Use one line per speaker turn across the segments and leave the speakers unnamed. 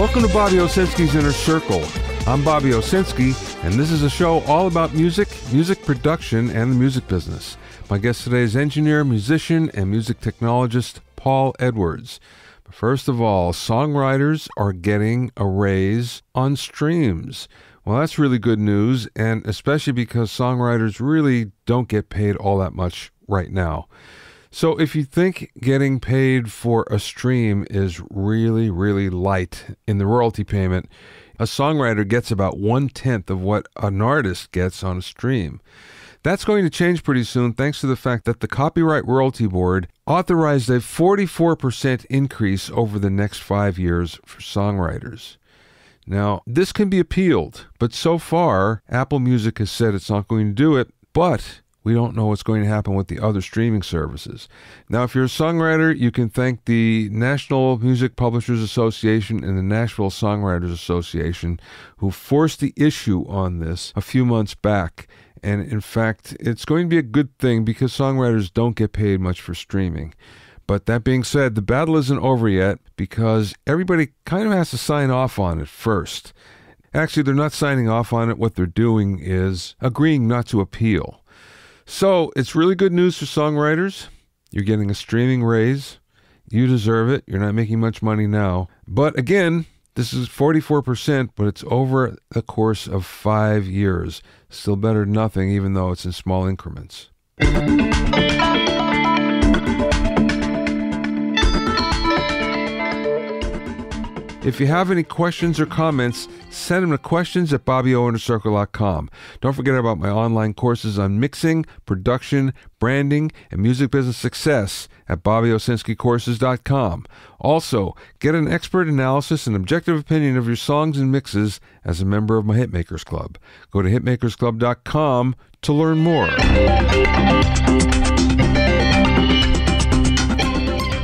Welcome to Bobby Owsinski's Inner Circle. I'm Bobby Owsinski, and this is a show all about music, music production, and the music business. My guest today is engineer, musician, and music technologist Paul Edwards. But first of all, songwriters are getting a raise on streams. Well, that's really good news, and especially because songwriters really don't get paid all that much right now. So if you think getting paid for a stream is really, really light in the royalty payment, a songwriter gets about 1/10 of what an artist gets on a stream. That's going to change pretty soon thanks to the fact that the Copyright Royalty Board authorized a 44% increase over the next 5 years for songwriters. Now, this can be appealed, but so far, Apple Music has said it's not going to do it, but we don't know what's going to happen with the other streaming services. Now, if you're a songwriter, you can thank the National Music Publishers Association and the Nashville Songwriters Association, who forced the issue on this a few months back. And in fact, it's going to be a good thing because songwriters don't get paid much for streaming. But that being said, the battle isn't over yet because everybody kind of has to sign off on it first. Actually, they're not signing off on it. What they're doing is agreeing not to appeal. So it's really good news for songwriters. You're getting a streaming raise. You deserve it. You're not making much money now. But again, this is 44%, but it's over the course of 5 years. Still better than nothing, even though it's in small increments. If you have any questions or comments, send them to questions@BobbyOInnerCircle.com. Don't forget about my online courses on mixing, production, branding, and music business success at BobbyOwsinskiCourses.com. Also, get an expert analysis and objective opinion of your songs and mixes as a member of my Hitmakers Club. Go to HitmakersClub.com to learn more.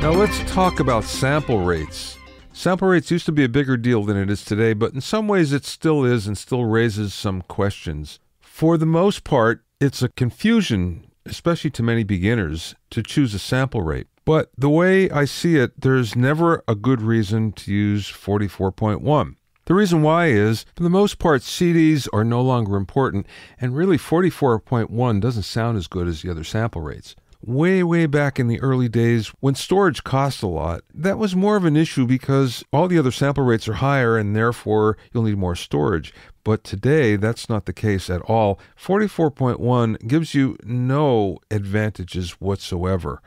Now let's talk about sample rates. Sample rates used to be a bigger deal than it is today, but in some ways it still is and still raises some questions. For the most part, it's a confusion, especially to many beginners, to choose a sample rate. But the way I see it, there's never a good reason to use 44.1. The reason why is, for the most part, CDs are no longer important, and really 44.1 doesn't sound as good as the other sample rates. Way back in the early days, when storage cost a lot, that was more of an issue because all the other sample rates are higher and therefore you'll need more storage. But today, that's not the case at all. 44.1 gives you no advantages whatsoever.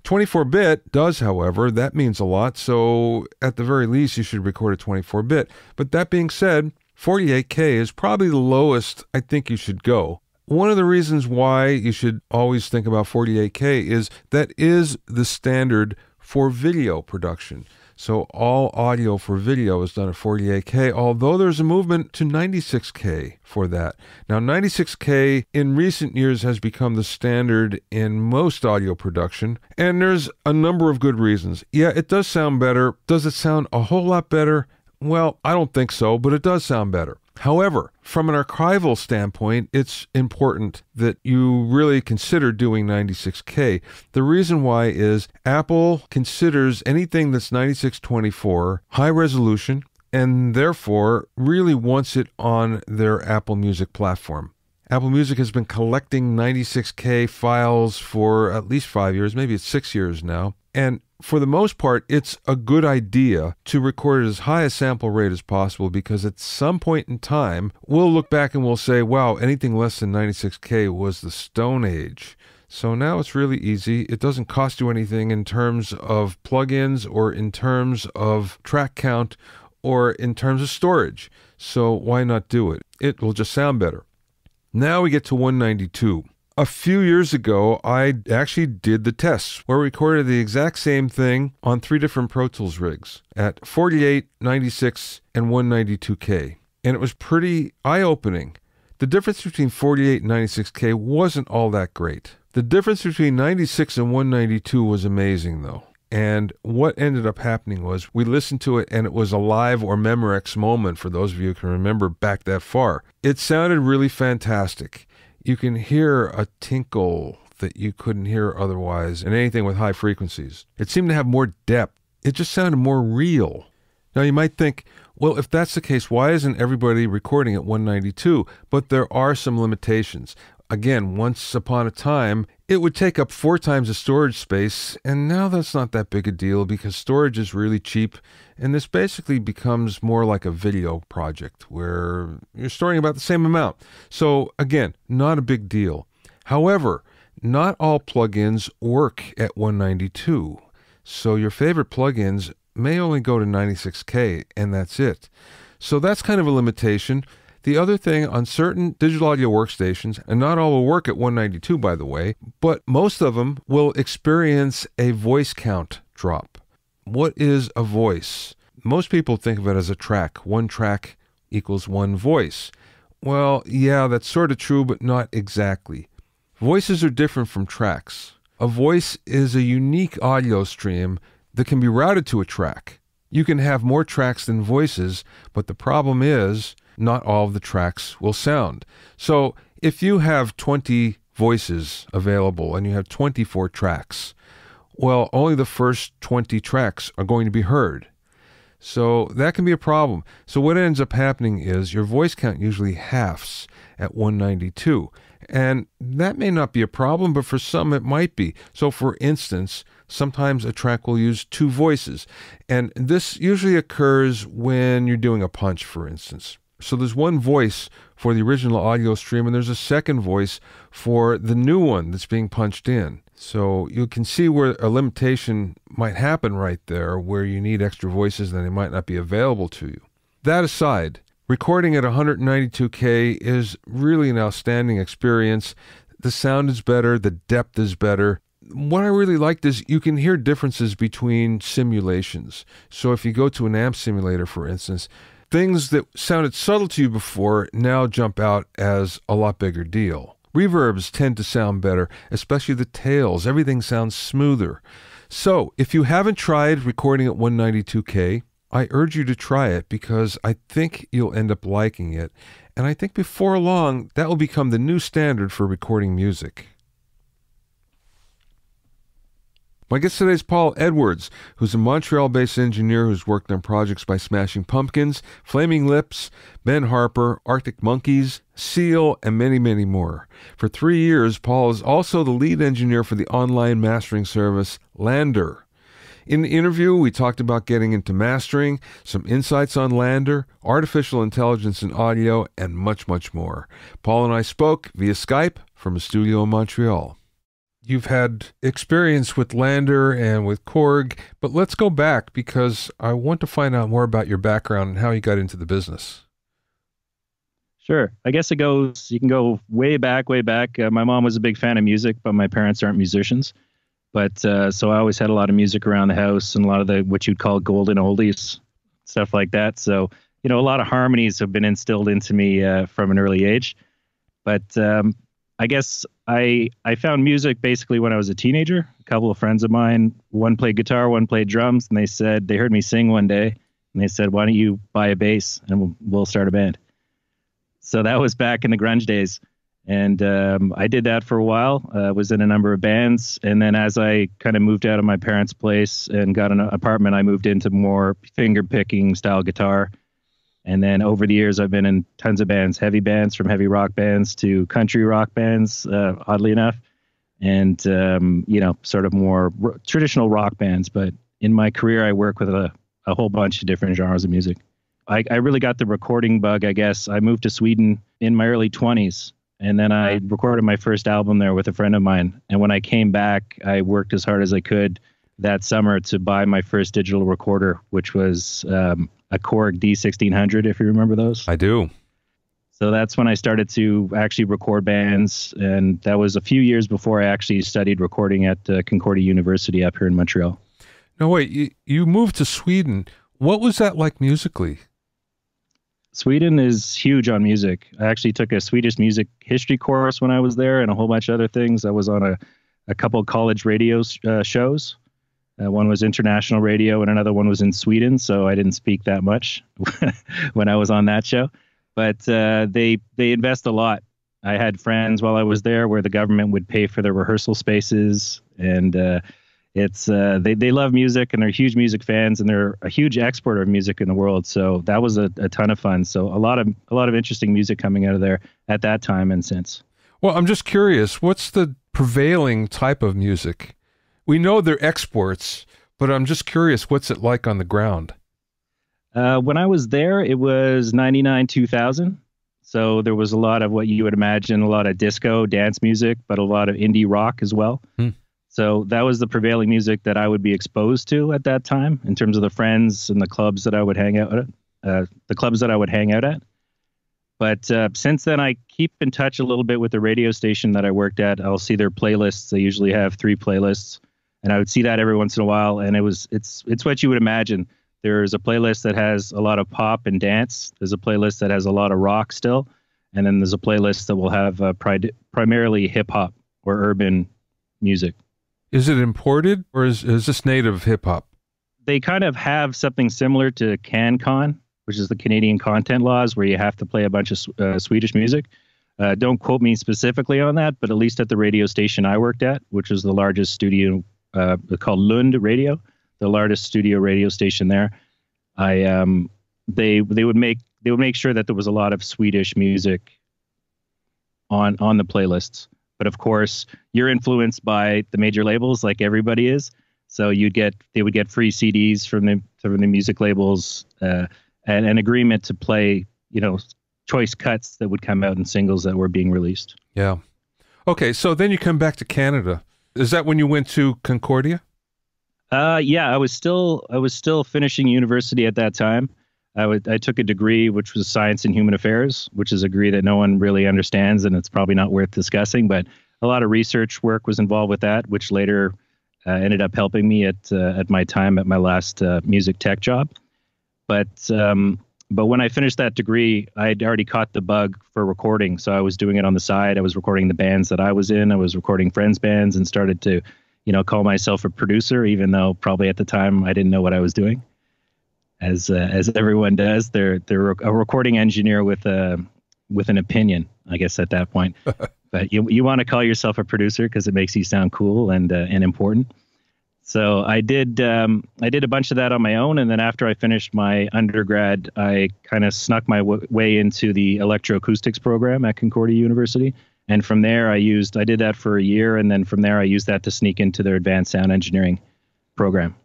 24-bit does, however. That means a lot, so at the very least, you should record a 24-bit. But that being said, 48K is probably the lowest I think you should go. One of the reasons why you should always think about 48K is that is the standard for video production. So all audio for video is done at 48K, although there's a movement to 96K for that. Now, 96K in recent years has become the standard in most audio production, and there's a number of good reasons. Yeah, it does sound better. Does it sound a whole lot better? Well, I don't think so, but it does sound better. However, from an archival standpoint, it's important that you really consider doing 96K. The reason why is Apple considers anything that's 9624 high resolution and therefore really wants it on their Apple Music platform. Apple Music has been collecting 96K files for at least 5 years, maybe it's 6 years now. And for the most part, it's a good idea to record as high a sample rate as possible because at some point in time, we'll look back and we'll say, wow, anything less than 96K was the Stone Age. So now it's really easy. It doesn't cost you anything in terms of plugins or in terms of track count or in terms of storage. So why not do it? It will just sound better. Now we get to 192. A few years ago, I actually did the tests where we recorded the exact same thing on 3 different Pro Tools rigs at 48, 96, and 192K. And it was pretty eye-opening. The difference between 48 and 96K wasn't all that great. The difference between 96 and 192 was amazing, though. And what ended up happening was we listened to it and it was a live or Memorex moment for those of you who can remember back that far. It sounded really fantastic. You can hear a tinkle that you couldn't hear otherwise in anything with high frequencies. It seemed to have more depth. It just sounded more real. Now, you might think, well, if that's the case, why isn't everybody recording at 192? But there are some limitations. Again, once upon a time, it would take up 4 times the storage space, and now that's not that big a deal because storage is really cheap, and this basically becomes more like a video project where you're storing about the same amount. So again, not a big deal. However, not all plugins work at 192, so your favorite plugins may only go to 96K, and that's it. So that's kind of a limitation. The other thing, on certain digital audio workstations, and not all will work at 192, by the way, but most of them will experience a voice count drop. What is a voice? Most people think of it as a track. One track equals one voice. Well, yeah, that's sort of true, but not exactly. Voices are different from tracks. A voice is a unique audio stream that can be routed to a track. You can have more tracks than voices, but the problem is not all of the tracks will sound. So if you have 20 voices available and you have 24 tracks, well, only the first 20 tracks are going to be heard. So that can be a problem. So what ends up happening is your voice count usually halves at 192. And that may not be a problem, but for some it might be. So for instance, sometimes a track will use 2 voices. And this usually occurs when you're doing a punch, for instance. So there's one voice for the original audio stream, and there's a second voice for the new one that's being punched in. So you can see where a limitation might happen right there, where you need extra voices and they might not be available to you. That aside, recording at 192K is really an outstanding experience. The sound is better, the depth is better. What I really liked is you can hear differences between simulations. So if you go to an amp simulator, for instance, things that sounded subtle to you before now jump out as a lot bigger deal. Reverbs tend to sound better, especially the tails. Everything sounds smoother. So if you haven't tried recording at 192K, I urge you to try it because I think you'll end up liking it. And I think before long, that will become the new standard for recording music. My guest today is Paul Edwards, who's a Montreal-based engineer who's worked on projects by Smashing Pumpkins, Flaming Lips, Ben Harper, Arctic Monkeys, Seal, and many, many more. For 3 years, Paul is also the lead engineer for the online mastering service LANDR. In the interview, we talked about getting into mastering, some insights on LANDR, artificial intelligence in audio, and much, much more. Paul and I spoke via Skype from a studio in Montreal. You've had experience with LANDR and with Korg, but let's go back because I want to find out more about your background and how you got into the business.
Sure. I guess you can go way back, way back. My mom was a big fan of music, but my parents aren't musicians. But so I always had a lot of music around the house and a lot of the what you'd call golden oldies, stuff like that. So, a lot of harmonies have been instilled into me from an early age. But I guess I found music basically when I was a teenager. A couple of friends of mine, one played guitar, one played drums, and they heard me sing one day, and they said, "Why don't you buy a bass and we'll start a band?" So that was back in the grunge days, and I did that for a while. Was in a number of bands, and then as I kind of moved out of my parents' place and got an apartment, I moved into more finger picking style guitar. And then over the years, I've been in tons of bands, heavy bands, from heavy rock bands to country rock bands, oddly enough, and, sort of more traditional rock bands. But in my career, I work with a whole bunch of different genres of music. I really got the recording bug, I guess. I moved to Sweden in my early 20s, and then I recorded my first album there with a friend of mine. And when I came back, I worked as hard as I could that summer to buy my first digital recorder, which was a Korg D1600, if you remember those.
I do.
So that's when I started to actually record bands, and that was a few years before I actually studied recording at Concordia University up here in Montreal.
No, wait, you moved to Sweden. What was that like musically?
Sweden is huge on music. I actually took a Swedish music history course when I was there and a whole bunch of other things. I was on a couple of college radio shows. One was international radio and another one was in Sweden, so I didn't speak that much when I was on that show. But they invest a lot. I had friends while I was there where the government would pay for their rehearsal spaces, and It's they love music and they're huge music fans and they're a huge exporter of music in the world. So that was a ton of fun. So a lot of interesting music coming out of there at that time and since.
Well, I'm just curious, what's the prevailing type of music? We know they're exports, but I'm just curious, what's it like on the ground?
When I was there, it was 99, 2000. So there was a lot of what you would imagine, a lot of disco, dance music, but a lot of indie rock as well. So that was the prevailing music that I would be exposed to at that time in terms of the friends and the clubs that I would hang out at. But since then, I keep in touch a little bit with the radio station that I worked at. I'll see their playlists. They usually have 3 playlists, and I would see that every once in a while. And it's what you would imagine. There's a playlist that has a lot of pop and dance. There's a playlist that has a lot of rock still, and then there's a playlist that will have primarily hip hop or urban music.
Is it imported, or is this native hip hop?
They kind of have something similar to CanCon, which is the Canadian content laws, where you have to play a bunch of Swedish music. Don't quote me specifically on that, but at least at the radio station I worked at, which is the largest studio called LANDR Radio, the largest studio radio station there, they would make sure that there was a lot of Swedish music on the playlists. But of course, you're influenced by the major labels, like everybody is. So they would get free CDs from the music labels, and an agreement to play, choice cuts that would come out in singles that were being released.
Yeah. Okay, so then you come back to Canada. Is that when you went to Concordia?
Yeah, I was still finishing university at that time. I took a degree which was Science and Human Affairs, which is a degree that no one really understands, and it's probably not worth discussing. But a lot of research work was involved with that, which later ended up helping me at my time at my last music tech job. But when I finished that degree, I had already caught the bug for recording, so I was doing it on the side. I was recording the bands that I was in. I was recording friends' bands, and started to, call myself a producer, even though probably at the time I didn't know what I was doing. As everyone does, they're a recording engineer with an opinion, I guess, at that point. But you want to call yourself a producer because it makes you sound cool and important. So I did a bunch of that on my own, and then after I finished my undergrad, I kind of snuck my way into the electroacoustics program at Concordia University. And from there, I did that for a year, and then from there, I used that to sneak into their advanced sound engineering program.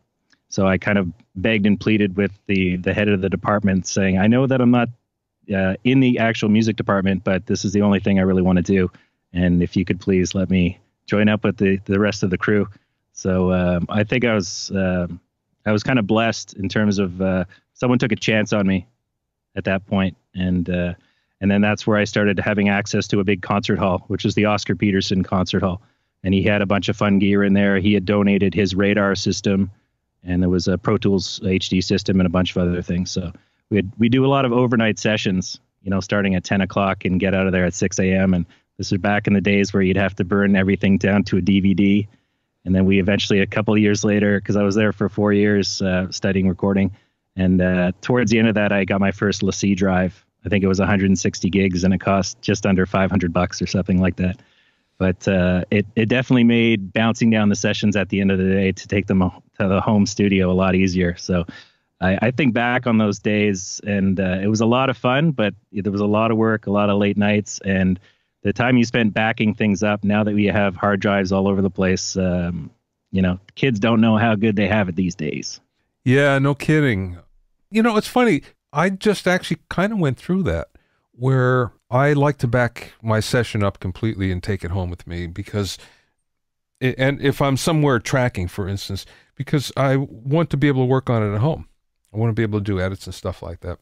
So I kind of begged and pleaded with the head of the department, saying, I know that I'm not in the actual music department, but this is the only thing I really want to do. And if you could please let me join up with the rest of the crew. So I think I was kind of blessed in terms of someone took a chance on me at that point. And then that's where I started having access to a big concert hall, which is the Oscar Peterson Concert Hall. And he had a bunch of fun gear in there. He had donated his radar system, and there was a Pro Tools HD system and a bunch of other things. So we do a lot of overnight sessions, starting at 10 o'clock and get out of there at 6 a.m. And this is back in the days where you'd have to burn everything down to a DVD. And then we eventually, a couple of years later, because I was there for 4 years studying recording, and towards the end of that, I got my first LaCie drive. I think it was 160 gigs, and it cost just under $500 or something like that. But it definitely made bouncing down the sessions at the end of the day to take them to the home studio a lot easier. So I think back on those days, and it was a lot of fun, but there was a lot of work, a lot of late nights, and the time you spent backing things up. Now that we have hard drives all over the place, kids don't know how good they have it these days.
Yeah, no kidding. It's funny. I just actually kind of went through that, where I like to back my session up completely and take it home with me and if I'm somewhere tracking, for instance, because I want to be able to work on it at home. I want to be able to do edits and stuff like that.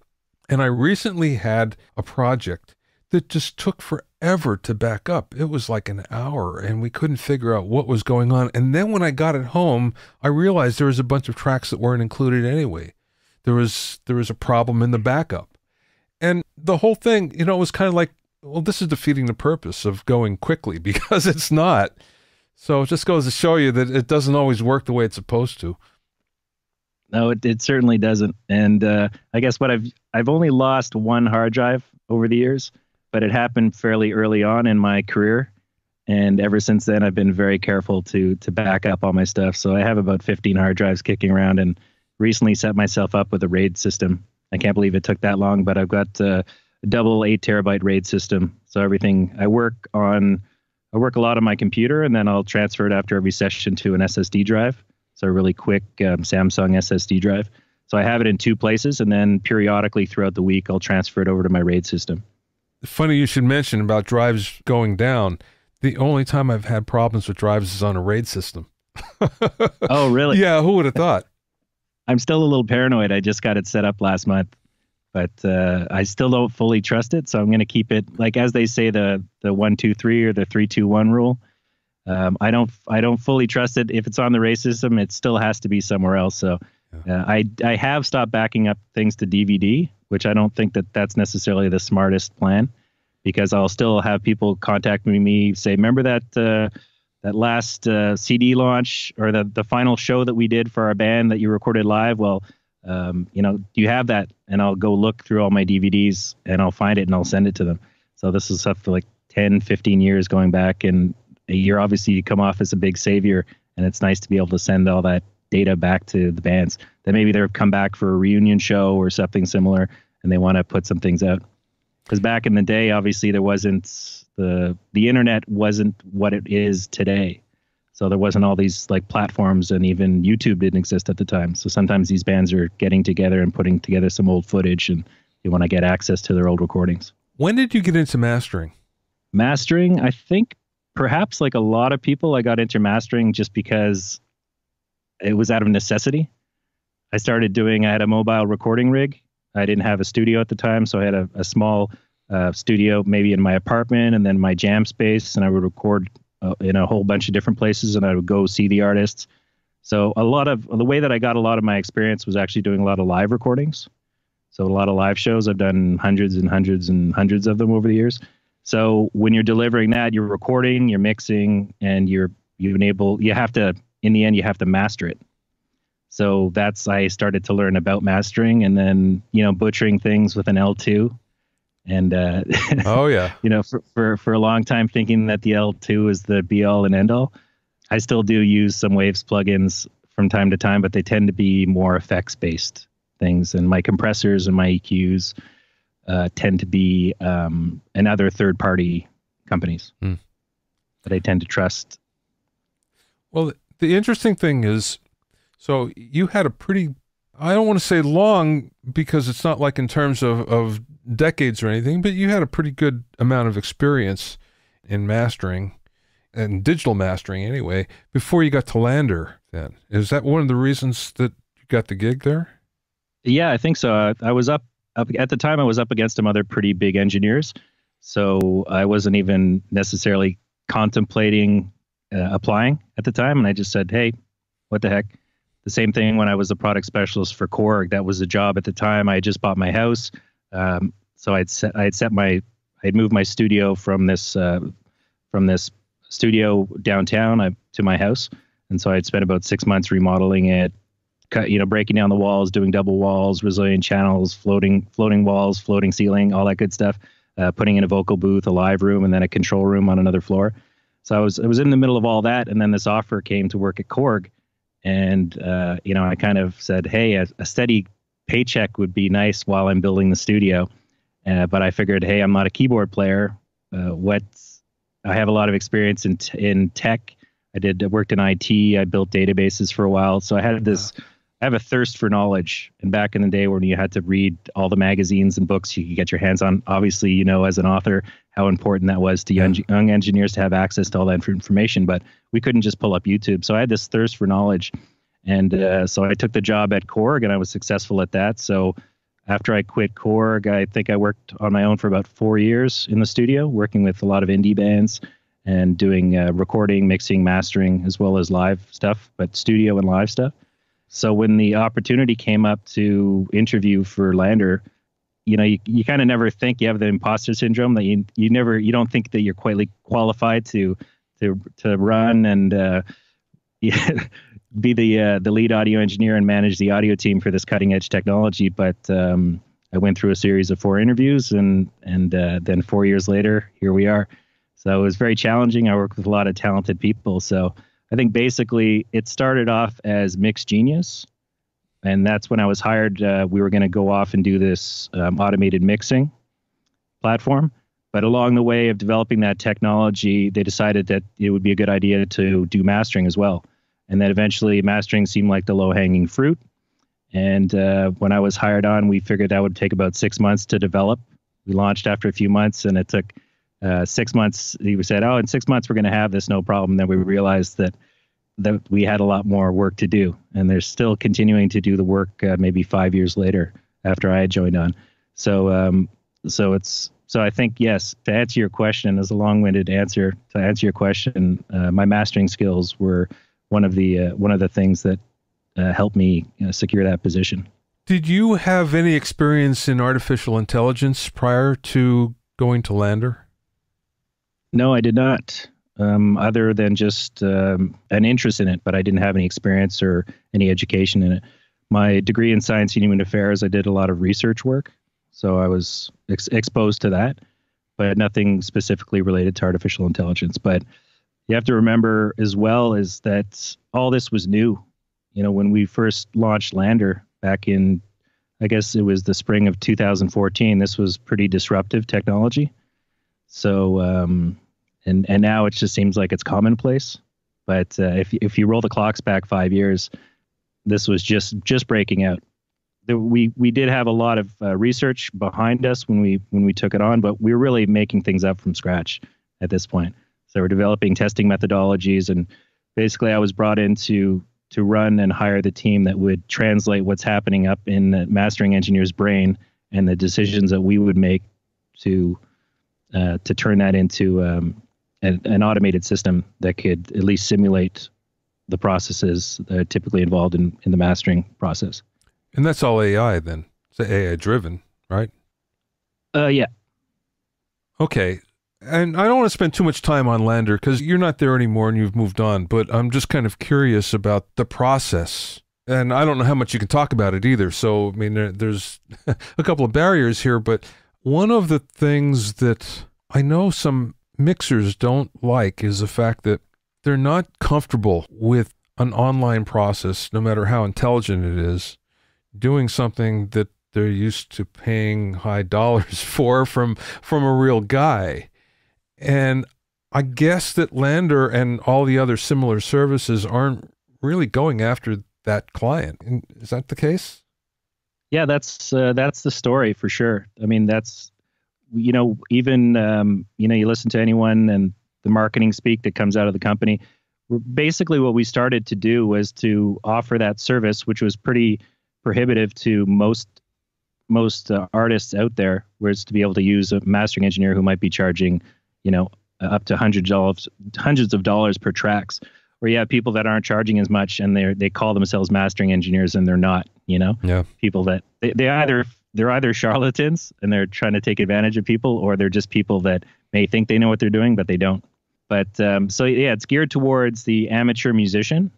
And I recently had a project that just took forever to back up. It was like an hour, and we couldn't figure out what was going on. And then when I got it home, I realized there was a bunch of tracks that weren't included anyway. There was a problem in the backup. And the whole thing, was kind of like, well, this is defeating the purpose of going quickly, because it's not. So it just goes to show you that it doesn't always work the way it's supposed to.
No, it certainly doesn't. And I guess I've only lost one hard drive over the years, but it happened fairly early on in my career. And ever since then, I've been very careful to back up all my stuff. So I have about 15 hard drives kicking around, and recently set myself up with a RAID system. I can't believe it took that long, but I've got a double 8 terabyte RAID system. So everything I work a lot on my computer, and then I'll transfer it after every session to an SSD drive. So a really quick Samsung SSD drive. So I have it in 2 places, and then periodically throughout the week, I'll transfer it over to my RAID system.
Funny you should mention about drives going down. The only time I've had problems with drives is on a RAID system.
Oh, really?
Yeah, who would have thought?
I'm still a little paranoid. I just got it set up last month, but I still don't fully trust it. So I'm going to keep it, like, as they say, the 1-2-3 or the 3-2-1 rule. I don't fully trust it. If it's on the RAID system, it still has to be somewhere else. So I have stopped backing up things to DVD, which I don't think that's necessarily the smartest plan, because I'll still have people contact me, say, remember that last CD launch or the final show that we did for our band that you recorded live? Well, do you have that? And I'll go look through all my DVDs and I'll find it and I'll send it to them. So this is stuff for like 10, 15 years going back, and you're obviously, you come off as a big savior, and it's nice to be able to send all that data back to the bands that maybe they've come back for a reunion show or something similar, and they want to put some things out. Because back in the day, obviously there wasn't the internet wasn't what it is today. So there wasn't all these like platforms, and even YouTube didn't exist at the time. So sometimes these bands are getting together and putting together some old footage, and they want to get access to their old recordings.
When did you get into mastering?
Mastering, I think perhaps like a lot of people, I got into mastering just because it was out of necessity. I had a mobile recording rig. I didn't have a studio at the time, so I had a small studio maybe in my apartment, and then my jam space, and I would record in a whole bunch of different places, and I would go see the artists. So a lot of the way that I got a lot of my experience was actually doing a lot of live recordings. So a lot of live shows. I've done hundreds and hundreds and hundreds of them over the years. So when you're delivering that, you're recording, you're mixing, and you have to master it. So I started to learn about mastering, and then, butchering things with an L2. And,
oh yeah,
for a long time thinking that the L2 is the be all and end all. I still do use some Waves plugins from time to time, but they tend to be more effects based things. And my compressors and my EQs tend to be another third party companies that I tend to trust.
Well, the interesting thing is, so you had a pretty, I don't want to say long, because it's not like in terms of decades or anything, but you had a pretty good amount of experience in mastering and digital mastering anyway, before you got to LANDR then. Is that one of the reasons that you got the gig there?
Yeah, I think so. I was up at the time, I was up against some other pretty big engineers. So I wasn't even necessarily contemplating applying at the time. And I just said, hey, what the heck? The same thing when I was a product specialist for Korg. That was a job at the time. I had just bought my house. So I'd moved my studio from this studio downtown to my house. And so I'd spent about 6 months remodeling it, breaking down the walls, doing double walls, resilient channels, floating walls, floating ceiling, all that good stuff, putting in a vocal booth, a live room, and then a control room on another floor. So I was in the middle of all that. And then this offer came to work at Korg. And, I kind of said, hey, a steady paycheck would be nice while I'm building the studio. But I figured, hey, I'm not a keyboard player. I have a lot of experience in tech. I worked in IT. I built databases for a while. So I have a thirst for knowledge. And back in the day when you had to read all the magazines and books you could get your hands on, obviously, as an author, how important that was to young engineers to have access to all that information. But we couldn't just pull up YouTube. So I had this thirst for knowledge. And so I took the job at Korg, and I was successful at that. So after I quit Korg, I think I worked on my own for about 4 years in the studio, working with a lot of indie bands and doing recording, mixing, mastering, as well as live stuff, but studio and live stuff. So when the opportunity came up to interview for LANDR, you kind of never think, you have the imposter syndrome that you don't think that you're quite qualified to run and be the lead audio engineer and manage the audio team for this cutting edge technology. But I went through a series of 4 interviews, and then 4 years later, here we are. So it was very challenging. I worked with a lot of talented people. So I think basically it started off as Mix Genius. And that's when I was hired. We were going to go off and do this automated mixing platform. But along the way of developing that technology, they decided that it would be a good idea to do mastering as well. And then eventually mastering seemed like the low-hanging fruit. And when I was hired on, we figured that would take about 6 months to develop. We launched after a few months, and it took 6 months. We said, oh, in 6 months, we're going to have this, no problem. Then we realized that we had a lot more work to do. And they're still continuing to do the work maybe 5 years later after I had joined on. So I think, yes, to answer your question, as a long-winded answer, to answer your question, my mastering skills were one of the things that helped me secure that position.
Did you have any experience in artificial intelligence prior to going to LANDR?
No, I did not, other than just an interest in it, but I didn't have any experience or any education in it. My degree in science and human affairs, I did a lot of research work, so I was exposed to that, but nothing specifically related to artificial intelligence. But you have to remember as well is that all this was new. You know, when we first launched LANDR back in, I guess it was the spring of 2014, this was pretty disruptive technology. So, and now it just seems like it's commonplace. But if you roll the clocks back 5 years, this was just breaking out. We did have a lot of research behind us when we took it on, but we were really making things up from scratch at this point. So we're developing testing methodologies, and basically I was brought in to run and hire the team that would translate what's happening up in the mastering engineer's brain and the decisions that we would make to turn that into an automated system that could at least simulate the processes that are typically involved in the mastering process.
And that's all AI then? It's AI driven, right?
Yeah.
Okay. And I don't want to spend too much time on LANDR because you're not there anymore and you've moved on, but I'm just kind of curious about the process. And I don't know how much you can talk about it either. So, I mean, there's a couple of barriers here, but one of the things that I know some mixers don't like is the fact that they're not comfortable with an online process, no matter how intelligent it is, doing something that they're used to paying high dollars for from a real guy. And I guess that LANDR and all the other similar services aren't really going after that client. Is that the case?
Yeah, that's the story for sure. I mean, that's, you know, even, you know, you listen to anyone and the marketing speak that comes out of the company. Basically, what we started to do was to offer that service, which was pretty prohibitive to most artists out there, was to be able to use a mastering engineer who might be charging, you know, up to hundreds of dollars per tracks. Or you have people that aren't charging as much and they call themselves mastering engineers and they're not, you know. Yeah. People that they're either charlatans and they're trying to take advantage of people, or they're just people that may think they know what they're doing, but they don't. But so yeah, it's geared towards the amateur musician.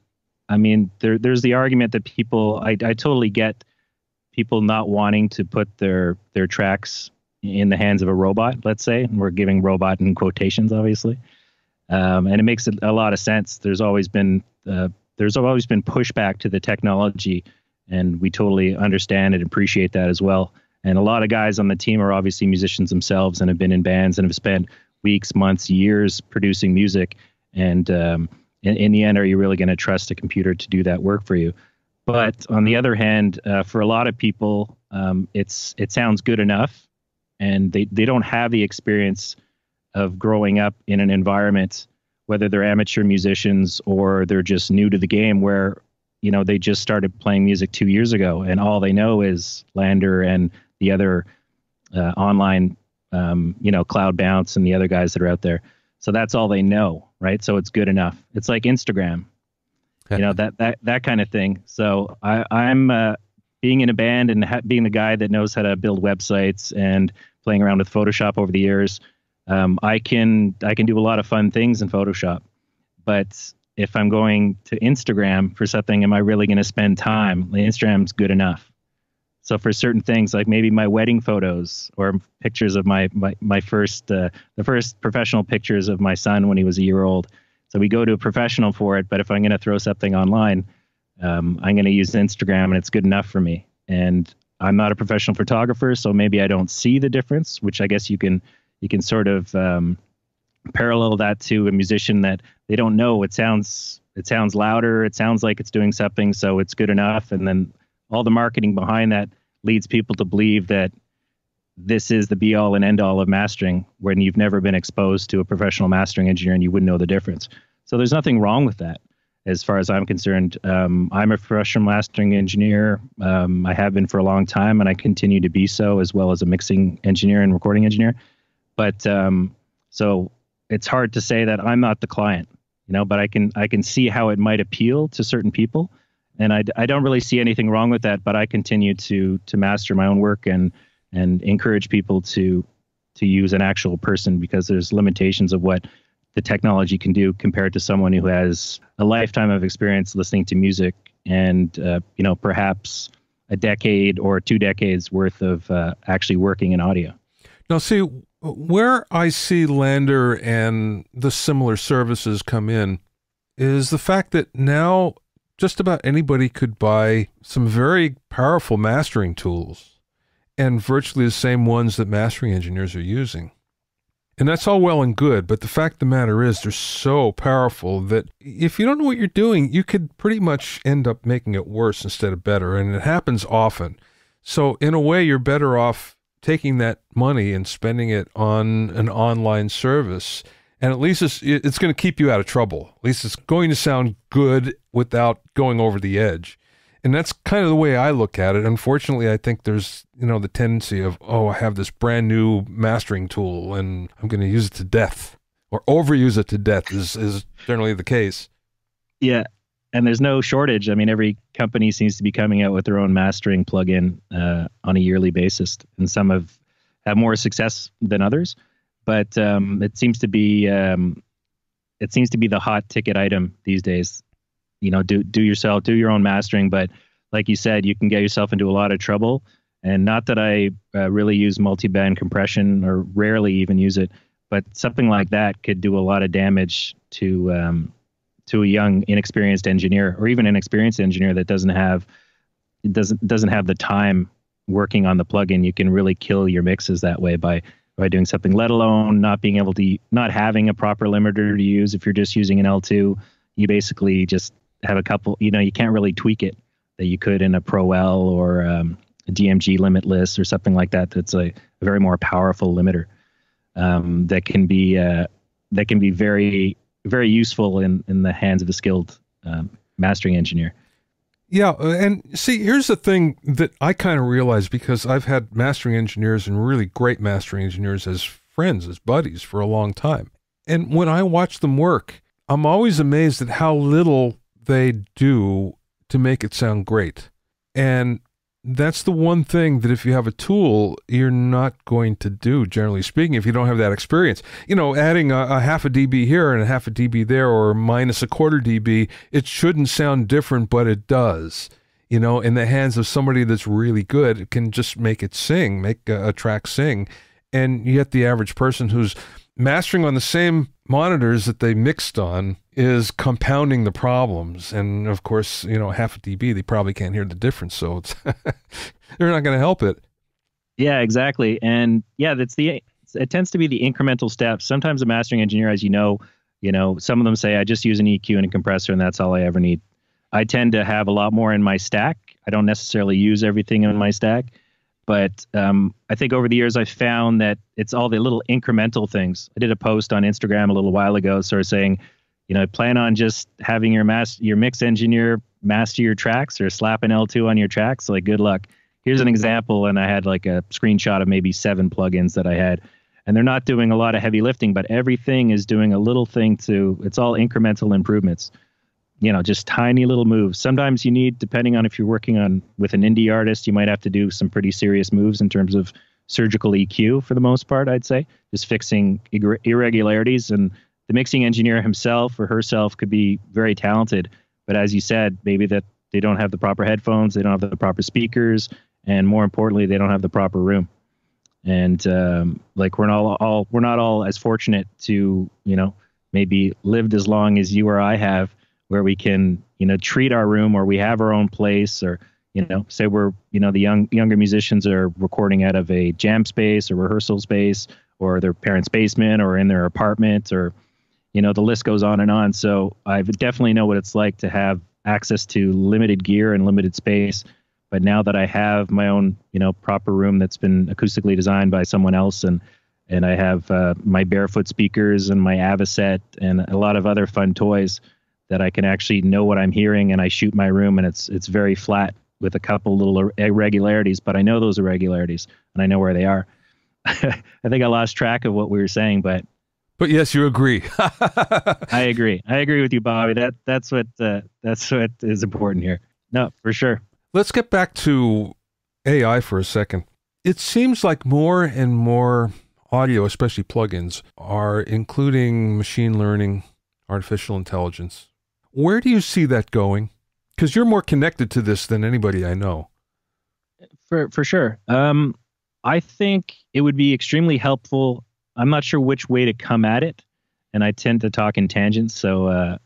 I mean, there's the argument that people, I totally get people not wanting to put their tracks in the hands of a robot, let's say, and we're giving robot in quotations, obviously. And it makes a lot of sense. There's always been pushback to the technology, and we totally understand and appreciate that as well. And a lot of guys on the team are obviously musicians themselves and have been in bands and have spent weeks, months, years producing music. And in the end, are you really going to trust a computer to do that work for you? But on the other hand, for a lot of people, it sounds good enough, and they don't have the experience of growing up in an environment, whether they're amateur musicians or they're just new to the game, where, you know, they just started playing music 2 years ago and all they know is LANDR and the other online, you know, Cloud Bounce and the other guys that are out there. So that's all they know, right? So it's good enough. It's like Instagram, you know, that kind of thing. So I'm being in a band and being the guy that knows how to build websites and playing around with Photoshop over the years. I can do a lot of fun things in Photoshop, but if I'm going to Instagram for something, am I really going to spend time? Instagram's good enough. So for certain things, like maybe my wedding photos or pictures of my first, the first professional pictures of my son when he was a year old. So we go to a professional for it. But if I'm going to throw something online, I'm going to use Instagram, and it's good enough for me. And I'm not a professional photographer, so maybe I don't see the difference, which I guess you can sort of parallel that to a musician that they don't know. It sounds louder. It sounds like it's doing something, so it's good enough. And then all the marketing behind that leads people to believe that this is the be all and end all of mastering, when you've never been exposed to a professional mastering engineer and you wouldn't know the difference. So there's nothing wrong with that, as far as I'm concerned. I'm a professional mastering engineer. I have been for a long time, and I continue to be so, as well as a mixing engineer and recording engineer. But so it's hard to say that I'm not the client, but I can see how it might appeal to certain people. And I don't really see anything wrong with that, but I continue to master my own work and encourage people to use an actual person, because there's limitations of what the technology can do compared to someone who has a lifetime of experience listening to music and, perhaps a decade or 2 decades worth of actually working in audio.
Now, see, where I see LANDR and the similar services come in is the fact that now just about anybody could buy some very powerful mastering tools, and virtually the same ones that mastering engineers are using. And that's all well and good, but the fact of the matter is they're so powerful that if you don't know what you're doing, you could pretty much end up making it worse instead of better, and it happens often. So in a way, you're better off taking that money and spending it on an online service, and at least it's going to keep you out of trouble. At least it's going to sound good without going over the edge. And that's kind of the way I look at it. Unfortunately, I think there's, the tendency of, I have this brand new mastering tool and I'm going to use it to death, or overuse it to death is generally the case.
Yeah. And there's no shortage. I mean, every company seems to be coming out with their own mastering plugin on a yearly basis. And some have more success than others. But it seems to be the hot ticket item these days. Do your own mastering. But like you said, you can get yourself into a lot of trouble. And not that I really use multi-band compression, or rarely even use it, but something like that could do a lot of damage to a young, inexperienced engineer, or even an experienced engineer that doesn't have the time working on the plugin. You can really kill your mixes that way by doing something, let alone not having a proper limiter to use. If you're just using an L2, you basically just have a couple, you can't really tweak it that you could in a Pro L or a DMG limitless or something like that. That's a very more powerful limiter that can be very, very useful in the hands of a skilled mastering engineer.
Yeah, and see, here's the thing that I kind of realized, because I've had mastering engineers and really great mastering engineers as friends, as buddies for a long time. And when I watch them work, I'm always amazed at how little they do to make it sound great. And that's the one thing that if you have a tool, you're not going to do, generally speaking, if you don't have that experience. Adding a half a dB here and a half a dB there, or minus a quarter dB, it shouldn't sound different, but it does. In the hands of somebody that's really good, it can just make it sing, make a track sing. And yet the average person who's mastering on the same monitors that they mixed on is compounding the problems. And of course, half a dB, they probably can't hear the difference. So it's they're not going to help it.
Yeah, exactly. And yeah, it tends to be the incremental steps. Sometimes a mastering engineer, as you know, some of them say, I just use an EQ and a compressor and that's all I ever need. I tend to have a lot more in my stack. I don't necessarily use everything in my stack. But I think over the years, I've found that it's all the little incremental things. I did a post on Instagram a little while ago sort of saying, plan on just having your mix engineer master your tracks, or slap an L2 on your tracks. Like, good luck. Here's an example. And I had like a screenshot of maybe 7 plugins that I had. And they're not doing a lot of heavy lifting, but everything is doing a little thing it's all incremental improvements. Just tiny little moves. Sometimes you need, depending on if you're working with an indie artist, you might have to do some pretty serious moves in terms of surgical EQ for the most part, I'd say. Just fixing irregularities. And the mixing engineer himself or herself could be very talented. But as you said, maybe that they don't have the proper headphones, they don't have the proper speakers, and more importantly, they don't have the proper room. And like we're not all as fortunate to, you know, maybe lived as long as you or I have, where we can, you know, treat our room, or we have our own place, or, you know, say we're, you know, the younger musicians are recording out of a jam space or rehearsal space or their parents' basement or in their apartment, or, you know, the list goes on and on. So I definitely know what it's like to have access to limited gear and limited space. But now that I have my own, you know, proper room that's been acoustically designed by someone else, and I have my barefoot speakers and my Avocet and a lot of other fun toys that I can actually know what I'm hearing, and I shoot my room, and it's very flat with a couple little irregularities, but I know those irregularities and I know where they are. I think I lost track of what we were saying, but
yes, you agree.
I agree. I agree with you, Bobby. That's what is important here. No, for sure.
Let's get back to AI for a second. It seems like more and more audio, especially plugins, are including machine learning, artificial intelligence. Where do you see that going? Because you're more connected to this than anybody I know.
For sure. I think it would be extremely helpful. I'm not sure which way to come at it, and I tend to talk in tangents, so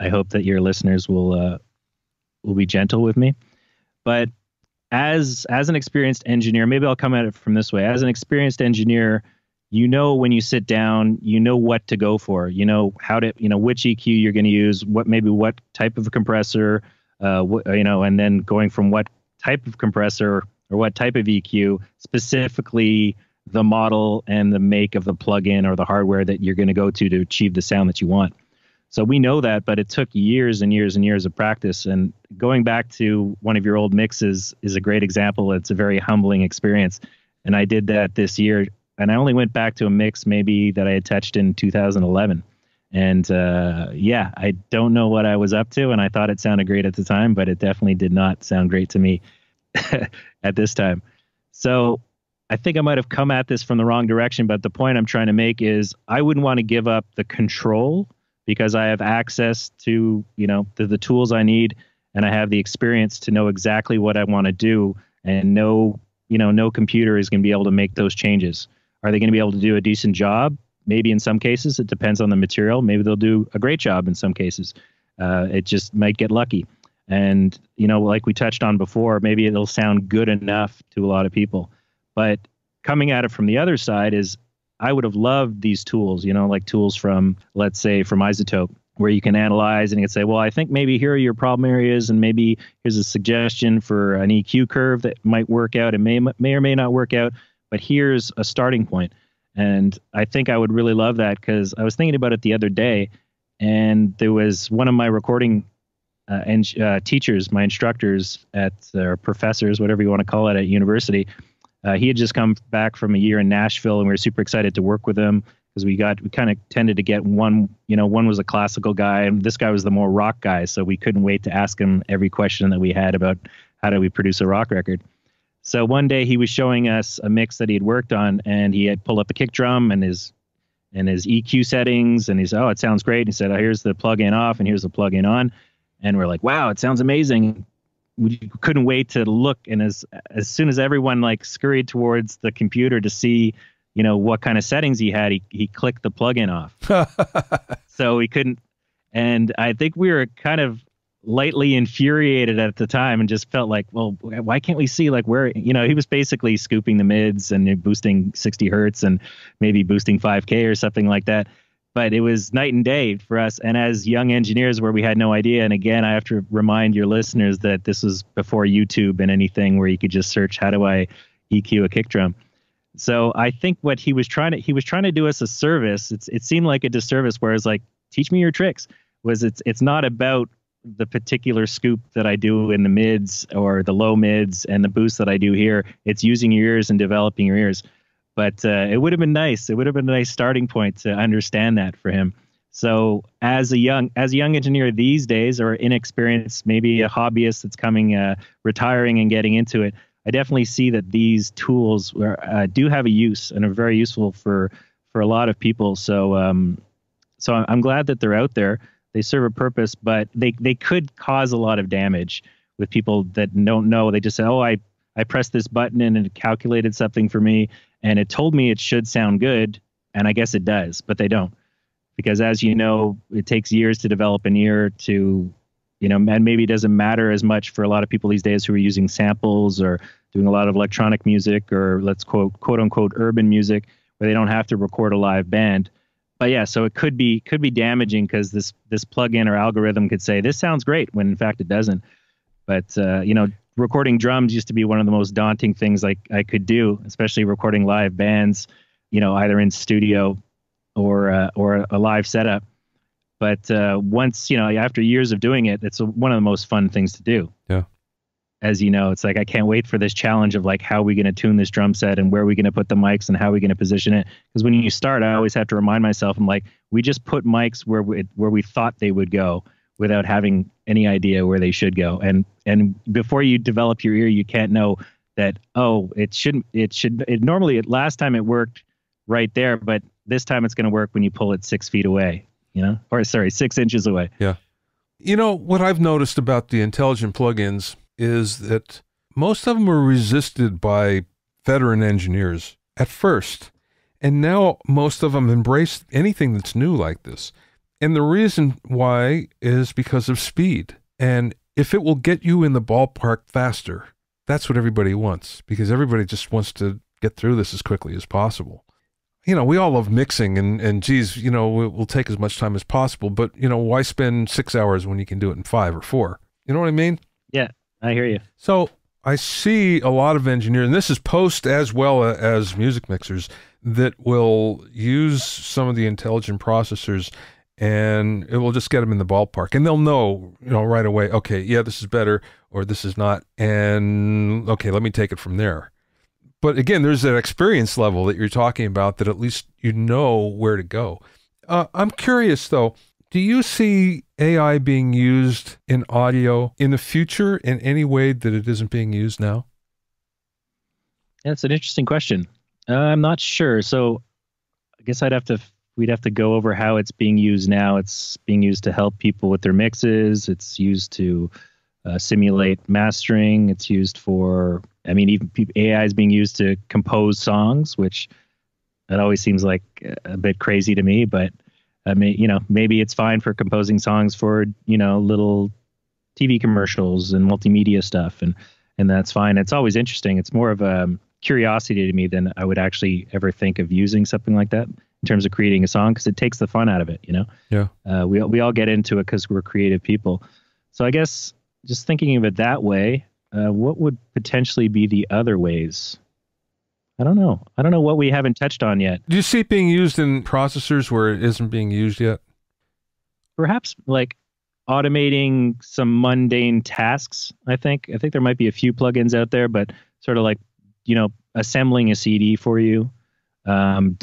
I hope that your listeners will be gentle with me. But as an experienced engineer, maybe I'll come at it from this way. As an experienced engineer, you know, when you sit down, you know what to go for. You know how to, you know, which EQ you're going to use, what type of a compressor, you know, and then going from what type of compressor or what type of EQ, specifically the model and the make of the plugin or the hardware that you're going to go to achieve the sound that you want. So we know that, but it took years and years and years of practice. And going back to one of your old mixes is a great example. It's a very humbling experience. And I did that this year. And I only went back to a mix maybe that I had touched in 2011. And yeah, I don't know what I was up to. And I thought it sounded great at the time, but it definitely did not sound great to me at this time. So I think I might have come at this from the wrong direction. But the point I'm trying to make is I wouldn't want to give up the control, because I have access to, you know, the tools I need, and I have the experience to know exactly what I want to do, and no computer is going to be able to make those changes. Are they going to be able to do a decent job? Maybe in some cases. It depends on the material. Maybe they'll do a great job in some cases. It just might get lucky. And, you know, like we touched on before, maybe it'll sound good enough to a lot of people. But coming at it from the other side is, I would have loved these tools, you know, like tools from, let's say, from iZotope, where you can analyze and you can say, well, I think maybe here are your problem areas, and maybe here's a suggestion for an EQ curve that might work out. It may or may not work out, but here's a starting point. And I think I would really love that, because I was thinking about it the other day, and there was one of my recording teachers, my instructors or professors, whatever you want to call it, at university. He had just come back from a year in Nashville, and we were super excited to work with him, because we kind of tended to get one was a classical guy, and this guy was the more rock guy. So we couldn't wait to ask him every question that we had about how do we produce a rock record. So one day he was showing us a mix that he had worked on, and he had pulled up a kick drum and his EQ settings, and he said, oh, it sounds great. And he said, oh, here's the plug-in off and here's the plug-in on. And we're like, wow, it sounds amazing. We couldn't wait to look, and as soon as everyone like scurried towards the computer to see, you know, what kind of settings he had, he clicked the plugin off. So he couldn't, and I think we were kind of lightly infuriated at the time, and just felt like, well, why can't we see like where, you know, he was basically scooping the mids and boosting 60 hertz and maybe boosting 5K or something like that. But it was night and day for us. And as young engineers, where we had no idea. And again, I have to remind your listeners that this was before YouTube and anything where you could just search, how do I EQ a kick drum? So I think what he was trying to do us a service. It seemed like a disservice, whereas like, teach me your tricks. It's not about the particular scoop that I do in the mids or the low mids and the boost that I do here. It's using your ears and developing your ears. But it would have been nice. It would have been a nice starting point to understand that for him. So as a young engineer these days, or inexperienced, maybe a hobbyist that's coming, retiring and getting into it, I definitely see that these tools do have a use and are very useful for a lot of people. So I'm glad that they're out there. They serve a purpose, but they could cause a lot of damage with people that don't know. They just say, oh, I I pressed this button and it calculated something for me, and it told me it should sound good, and I guess it does, but they don't. Because as you know, it takes years to develop an ear to, and maybe it doesn't matter as much for a lot of people these days who are using samples or doing a lot of electronic music, or let's quote unquote urban music, where they don't have to record a live band. But yeah, so it could be damaging, because this plugin or algorithm could say this sounds great when in fact it doesn't. But recording drums used to be one of the most daunting things I could do, especially recording live bands, either in studio or a live setup. But once, after years of doing it, it's one of the most fun things to do.
Yeah.
As you know, it's like, I can't wait for this challenge of like, how are we going to tune this drum set, and where are we going to put the mics, and how are we going to position it? Because when you start, I always have to remind myself, I'm like, we just put mics where we thought they would go, without having any idea where they should go. And before you develop your ear, you can't know that, normally last time it worked right there, but this time it's going to work when you pull it 6 feet away, or sorry, 6 inches away.
Yeah. What I've noticed about the intelligent plugins is that most of them were resisted by veteran engineers at first. And now most of them embrace anything that's new like this. And the reason why is because of speed. And if it will get you in the ballpark faster, that's what everybody wants, because everybody just wants to get through this as quickly as possible. We all love mixing, and geez, we'll take as much time as possible, but, why spend 6 hours when you can do it in 5 or 4? You know what I mean?
Yeah, I hear you.
So I see a lot of engineers, and this is post as well as music mixers, that will use some of the intelligent processors, and it will just get them in the ballpark, and they'll know, right away, okay, yeah, this is better, or this is not, and okay, let me take it from there. But again, there's that experience level that you're talking about, that at least you know where to go. I'm curious though, do you see AI being used in audio in the future in any way that it isn't being used now?
That's an interesting question. I'm not sure. So I guess we'd have to go over how it's being used now. It's being used to help people with their mixes. It's used to simulate mastering. It's used for, even AI is being used to compose songs, which that always seems like a bit crazy to me, but maybe it's fine for composing songs for, little TV commercials and multimedia stuff. And that's fine. It's always interesting. It's more of a curiosity to me than I would actually ever think of using something like that in terms of creating a song, because it takes the fun out of it,
Yeah.
We all get into it because we're creative people. So I guess just thinking of it that way, what would potentially be the other ways? I don't know. I don't know what we haven't touched on yet.
Do you see it being used in processors where it isn't being used yet?
Perhaps like automating some mundane tasks. I think there might be a few plugins out there, but sort of like, assembling a CD for you, from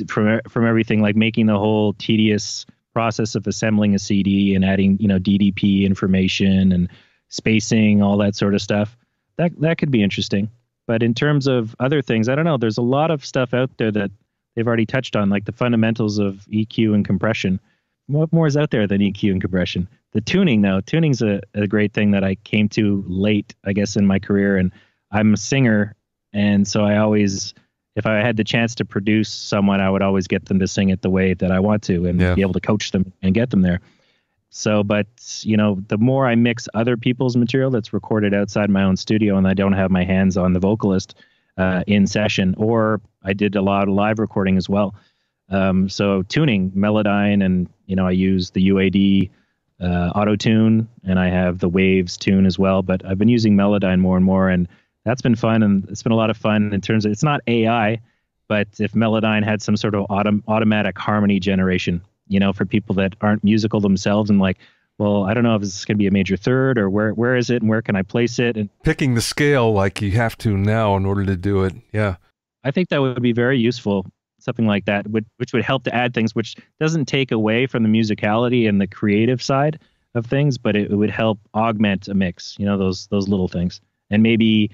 everything, like making the whole tedious process of assembling a CD and adding, DDP information and spacing, all that sort of stuff. That could be interesting. But in terms of other things, I don't know. There's a lot of stuff out there that they've already touched on, like the fundamentals of EQ and compression. What more is out there than EQ and compression? The tuning, though. Tuning's a great thing that I came to late, I guess, in my career. And I'm a singer, and so I always, if I had the chance to produce someone, I would always get them to sing it the way that I want to, and be able to coach them and get them there. So, but, the more I mix other people's material that's recorded outside my own studio, and I don't have my hands on the vocalist in session, or I did a lot of live recording as well. So tuning, Melodyne, and, I use the UAD auto tune, and I have the Waves tune as well, but I've been using Melodyne more and more, and that's been fun. And it's been a lot of fun in terms of, it's not AI, but if Melodyne had some sort of automatic harmony generation, for people that aren't musical themselves, and like, well, I don't know if it's going to be a major third, or where is it and where can I place it? And
picking the scale like you have to now in order to do it. Yeah.
I think that would be very useful. Something like that, which would help to add things, which doesn't take away from the musicality and the creative side of things, but it would help augment a mix, those little things. And maybe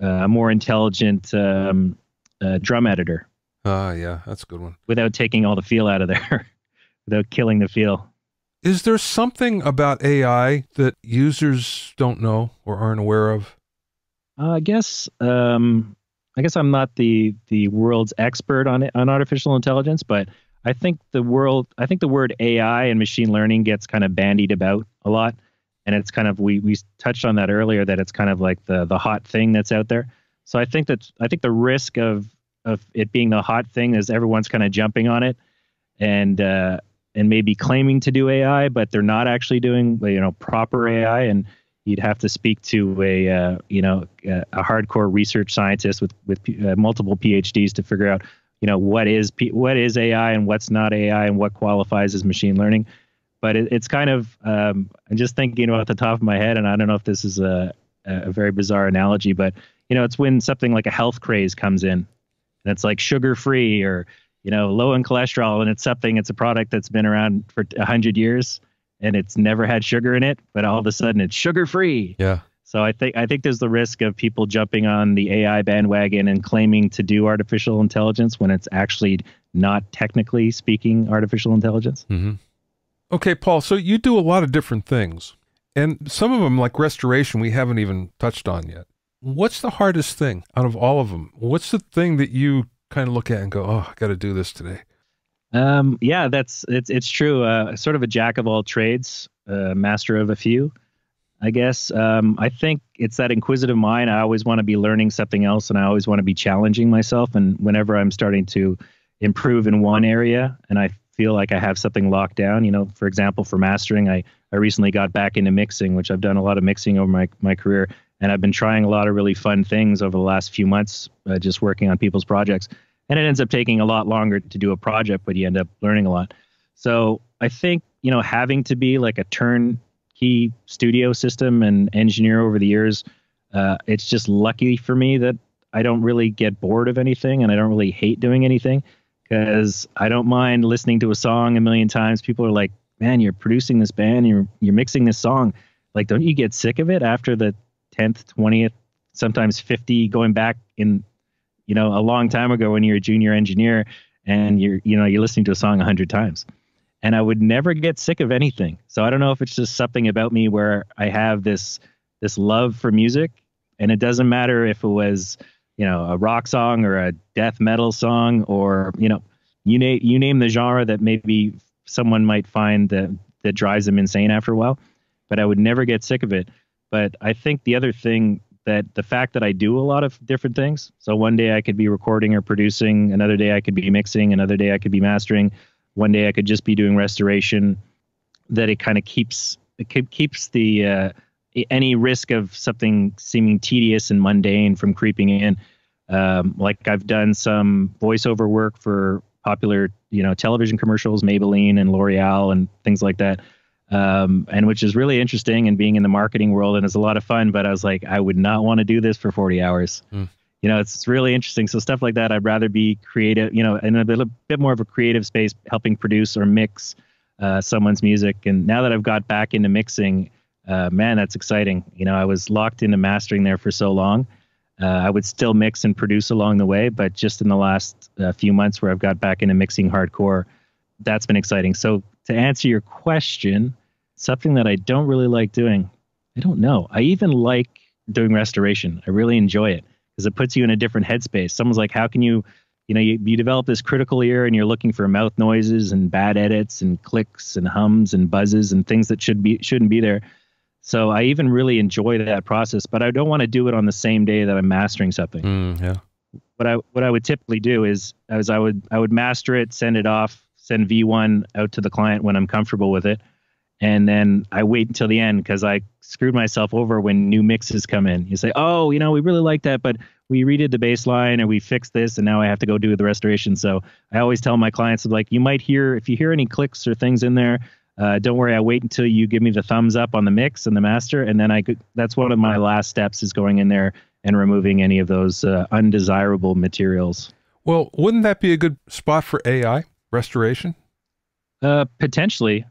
a more intelligent drum editor.
Yeah, that's a good one.
Without taking all the feel out of there. Without killing the feel.
Is there something about AI that users don't know or aren't aware of?
I guess I'm not the world's expert on it, on artificial intelligence, but I think the word AI and machine learning gets kind of bandied about a lot, and it's kind of we touched on that earlier, that it's kind of like the hot thing that's out there. So I think the risk of it being the hot thing is everyone's kind of jumping on it and maybe claiming to do AI, but they're not actually doing proper AI. And you'd have to speak to a hardcore research scientist with multiple PhDs to figure out what is AI and what's not AI and what qualifies as machine learning. But it's kind of I'm just thinking about the top of my head, and I don't know if this is a very bizarre analogy, but it's when something like a health craze comes in, and it's like sugar free or low in cholesterol, and it's a product that's been around for 100 years and it's never had sugar in it, but all of a sudden it's sugar free.
Yeah.
So I think there's the risk of people jumping on the AI bandwagon and claiming to do artificial intelligence when it's actually not, technically speaking, artificial intelligence.
Mm-hmm. Okay, Paul, so you do a lot of different things, and some of them, like restoration, we haven't even touched on yet. What's the hardest thing out of all of them? What's the thing that you kind of look at and go, oh, I got to do this today?
Yeah, it's true. Sort of a jack of all trades, master of a few, I guess. I think it's that inquisitive mind. I always want to be learning something else, and I always want to be challenging myself. And whenever I'm starting to improve in one area and I feel like I have something locked down, for example, for mastering, I recently got back into mixing, which I've done a lot of mixing over my career. And I've been trying a lot of really fun things over the last few months, just working on people's projects. And it ends up taking a lot longer to do a project, but you end up learning a lot. So I think, having to be like a turnkey studio system and engineer over the years, it's just lucky for me that I don't really get bored of anything, and I don't really hate doing anything, because I don't mind listening to a song a million times. People are like, man, you're producing this band, you're mixing this song. Like, don't you get sick of it after the 10th, 20th, sometimes 50, going back in, a long time ago when you're a junior engineer and you're listening to a song 100 times? And I would never get sick of anything. So I don't know if it's just something about me where I have this love for music, and it doesn't matter if it was, a rock song or a death metal song, or, you name the genre that maybe someone might find that drives them insane after a while, but I would never get sick of it. But I think the other thing, that the fact that I do a lot of different things. So one day I could be recording or producing, another day I could be mixing, another day I could be mastering, one day I could just be doing restoration, that it kind of keeps the any risk of something seeming tedious and mundane from creeping in. Like I've done some voiceover work for popular, television commercials, Maybelline and L'Oreal and things like that. And which is really interesting, and being in the marketing world, and it's a lot of fun, but I was like, I would not want to do this for 40 hours. It's really interesting. So stuff like that, I'd rather be creative, in a bit more of a creative space, helping produce or mix someone's music. And now that I've got back into mixing, man, that's exciting. I was locked into mastering there for so long. I would still mix and produce along the way, but just in the last few months where I've got back into mixing hardcore, that's been exciting. So to answer your question, something that I don't really like doing, I don't know. I even like doing restoration. I really enjoy it because it puts you in a different headspace. Someone's like, how can you develop this critical ear, and you're looking for mouth noises and bad edits and clicks and hums and buzzes and things that shouldn't be there. So I even really enjoy that process, but I don't want to do it on the same day that I'm mastering something.
Yeah.
What I would typically do is I would master it, send it off, send V1 out to the client when I'm comfortable with it. And then I wait until the end, because I screwed myself over when new mixes come in. You say, oh, we really like that, but we redid the bass line and we fixed this, and now I have to go do the restoration. So I always tell my clients, like, you might hear, if you hear any clicks or things in there, don't worry, I wait until you give me the thumbs up on the mix and the master. And then that's one of my last steps, is going in there and removing any of those undesirable materials.
Well, wouldn't that be a good spot for AI restoration?
Potentially.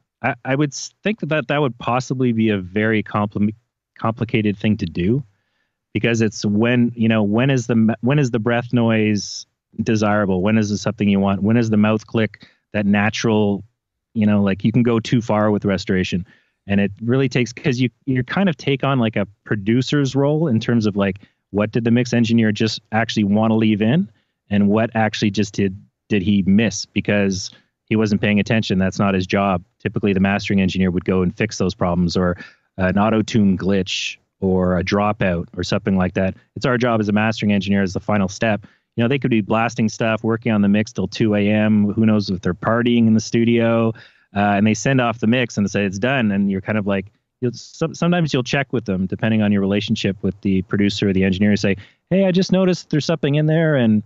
I would think that would possibly be a very complicated thing to do, because it's when is the breath noise desirable? When is it something you want? When is the mouth click that natural, like you can go too far with restoration, and it really takes, because you kind of take on like a producer's role in terms of like, what did the mix engineer just actually want to leave in, and what actually just did he miss because he wasn't paying attention. That's not his job. Typically, the mastering engineer would go and fix those problems, or an auto-tune glitch, or a dropout, or something like that. It's our job as a mastering engineer as the final step. You know, they could be blasting stuff, working on the mix till 2 a.m. Who knows if they're partying in the studio, and they send off the mix and they say it's done. And you're kind of like, sometimes you'll check with them, depending on your relationship with the producer or the engineer. Say, hey, I just noticed there's something in there, and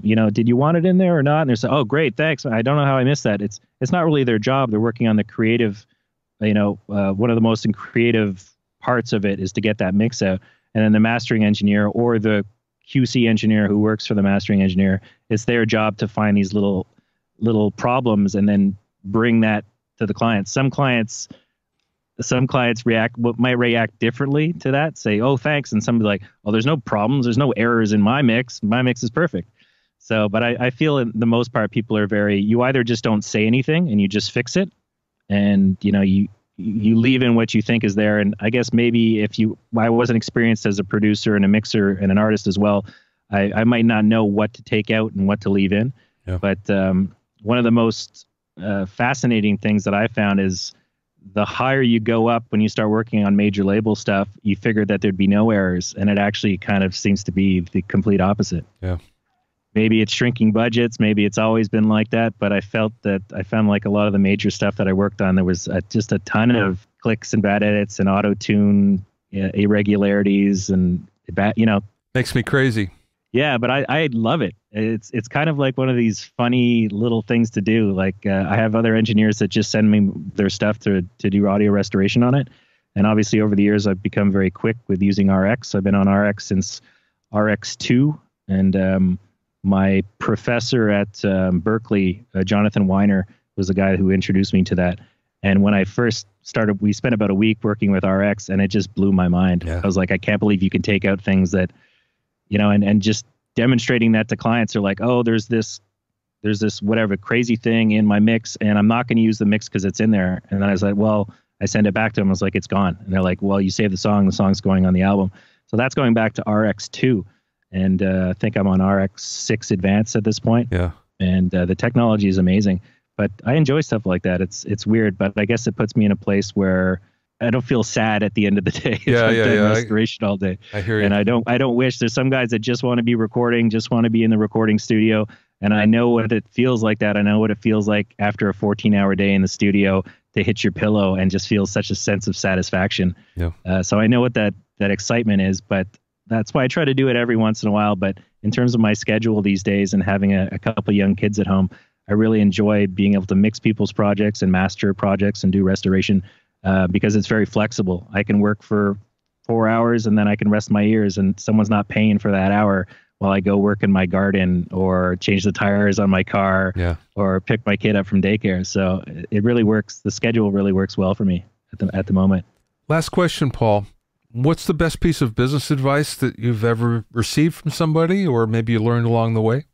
you know, did you want it in there or not? And they're saying, oh, great, thanks. I don't know how I missed that. It's not really their job. They're working on the creative, you know, one of the most creative parts of it is to get that mix out. And then the mastering engineer or the QC engineer who works for the mastering engineer, it's their job to find these little problems and then bring that to the client. Some clients might react differently to that, say, oh, thanks. And some be like, oh, there's no problems. There's no errors in my mix. My mix is perfect. So, but I feel in the most part, people are you either just don't say anything and you just fix it. And, you know, you leave in what you think is there. And I guess maybe I wasn't experienced as a producer and a mixer and an artist as well, I might not know what to take out and what to leave in. Yeah. But one of the most fascinating things that I found is the higher you go up when you start working on major label stuff, you figure that there'd be no errors. And it actually kind of seems to be the complete opposite. Yeah. Maybe it's shrinking budgets. Maybe it's always been like that. But I found like a lot of the major stuff that I worked on, there was just a ton of clicks and bad edits and auto-tune irregularities and you know.
Makes me crazy.
Yeah, but I love it. It's kind of like one of these funny little things to do. Like I have other engineers that just send me their stuff to do audio restoration on it. And obviously over the years, I've become very quick with using RX. I've been on RX since RX2. And my professor at Berkeley, Jonathan Weiner, was the guy who introduced me to that. And when I first started, we spent about a week working with RX, and it just blew my mind. Yeah. I was like, I can't believe you can take out things that, you know, and just demonstrating that to clients are like, oh, there's this whatever crazy thing in my mix, and I'm not going to use the mix because it's in there. And then I was like, well, I send it back to them. I was like, it's gone. And they're like, well, you saved the song's going on the album. So that's going back to RX2. And I think I'm on RX6 Advanced at this point. Yeah. And the technology is amazing. But I enjoy stuff like that. It's weird, but I guess it puts me in a place where I don't feel sad at the end of the day. Restoration all day. I hear you. And I don't wish. There's some guys that just want to be recording, just want to be in the recording studio. And I know what it feels like that. I know what it feels like after a 14-hour day in the studio to hit your pillow and just feel such a sense of satisfaction. Yeah. So I know what that excitement is, but that's why I try to do it every once in a while. But in terms of my schedule these days and having a couple young kids at home, I really enjoy being able to mix people's projects and master projects and do restoration because it's very flexible. I can work for 4 hours and then I can rest my ears, and someone's not paying for that hour while I go work in my garden or change the tires on my car or pick my kid up from daycare. So it really works. The schedule really works well for me at the moment.
Last question, Paul. What's the best piece of business advice that you've ever received from somebody, or maybe you learned along the way?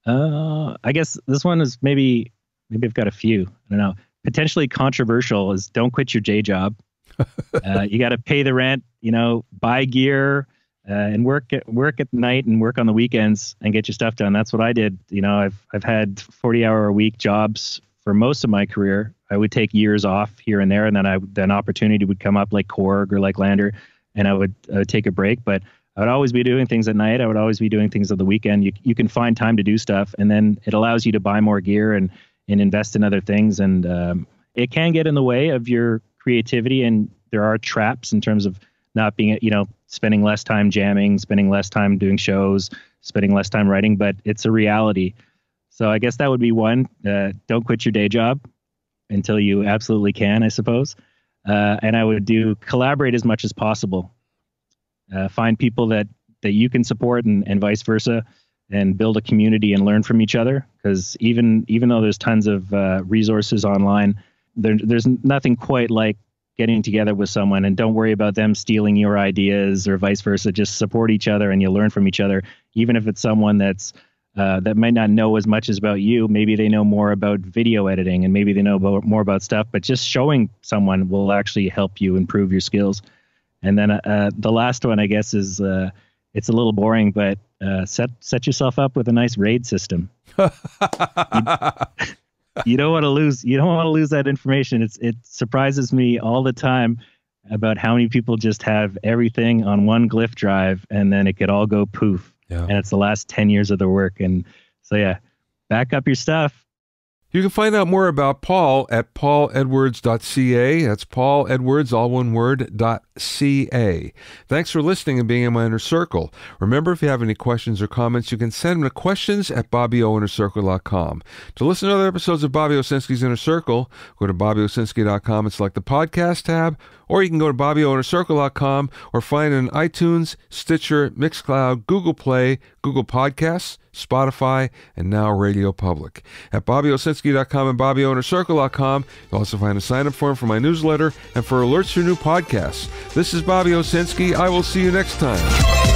I guess this one is maybe I've got a few. I don't know. Potentially controversial is don't quit your day job. You got to pay the rent, you know, buy gear, and work at night and work on the weekends and get your stuff done. That's what I did. You know, I've had 40-hour-a-week jobs for most of my career. I would take years off here and there, and then opportunity would come up like Korg or like LANDR, and I would take a break. But I would always be doing things at night. I would always be doing things on the weekend. You can find time to do stuff, and then it allows you to buy more gear and invest in other things. And it can get in the way of your creativity, and there are traps in terms of not being, you know, spending less time jamming, spending less time doing shows, spending less time writing, but it's a reality. So I guess that would be one. Don't quit your day job until you absolutely can, I suppose. And I would collaborate as much as possible. Find people that you can support and vice versa, and build a community and learn from each other. Because even though there's tons of resources online, there's nothing quite like getting together with someone, and don't worry about them stealing your ideas or vice versa. Just support each other and you learn from each other. Even if it's someone that might not know as much as about you, maybe they know more about video editing and maybe they know more about stuff, but just showing someone will actually help you improve your skills. And then the last one, I guess, is it's a little boring, but set yourself up with a nice RAID system. You don't want to lose. You don't want to lose that information. It surprises me all the time about how many people just have everything on one glyph drive, and then it could all go poof.
Yeah.
And it's the last 10 years of their work. And so, yeah, back up your stuff.
You can find out more about Paul at pauledwards.ca. That's Paul Edwards, all one word, .ca. Thanks for listening and being in my inner circle. Remember, if you have any questions or comments, you can send them to questions@bobbyoinnercircle.com. To listen to other episodes of Bobby Owsinski's Inner Circle, go to bobbyowsinski.com and select the podcast tab, or you can go to bobbyowinnercircle.com or find it in iTunes, Stitcher, Mixcloud, Google Play, Google Podcasts, Spotify, and now Radio Public. At bobbyowsinski.com and bobbyowinnercircle.com, you'll also find a sign-up form for my newsletter and for alerts for new podcasts. This is Bobby Owsinski. I will see you next time.